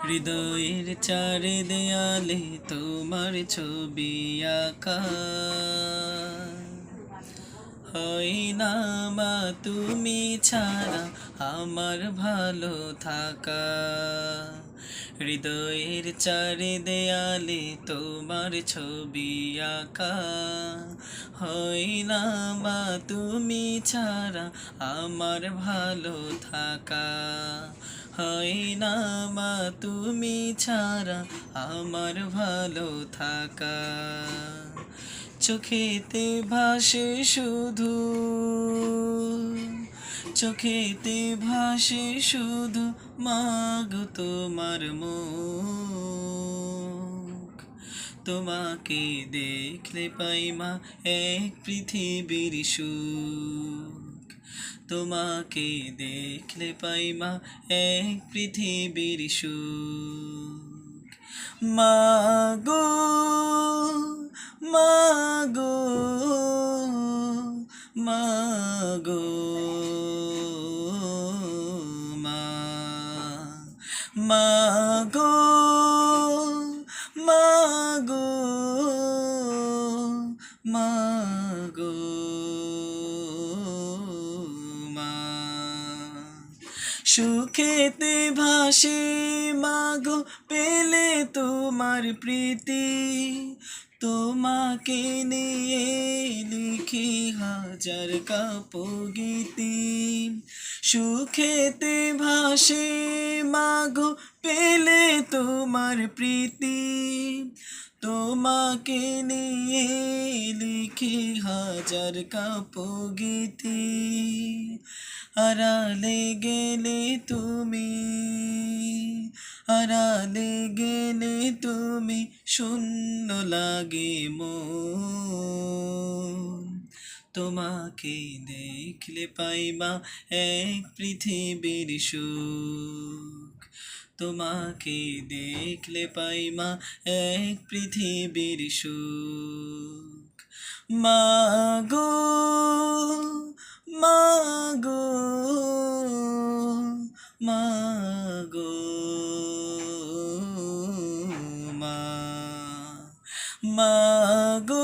হৃদয়ের চারে দেয়ালে তোমার ছবি আঁকা, হয় না মা তুমি ছাড়া আমার ভালো থাকা। হৃদয়ের চারে দেয়ালে তোমার ছবি আঁকা, হয় না মা তুমি ছাড়া আমার ভালো থাকা। হয় না মা তুমি ছাড়া আমার ভালো থাকা। চোখেতে ভাসে শুধু, চোখেতে ভাসে শুধু মাগো তোমার মুখ। তোমাকে দেখলে পাই মা এক পৃথিবীর সুখ। তোমাকে দেখলে পাই মা এক পৃথিবীর সুখ। মাগো মাগো মাগো মা, মাগো মাগো মাগো মা। সুখেতে ভাসে মাগো পেলে তোমার প্রীতি, তোমাকে নিয়ে লিখি হাজার কাব্যগীতি। সুখেতে ভাসে মাগো পেলে তোমার প্রীতি, তোমাকে নিয়ে লিখি হাজার কাব্যগীতি। আড়ালে গেলে তুমি, আড়ালে গেলে তুমি শূন্য লাগে মন। তোমাকে দেখলে পাই মা এক পৃথিবীর সুখ। তোমাকে দেখলে পাই মা এক পৃথিবীর সুখ। মাগো মাগো মাগো মা, মাগো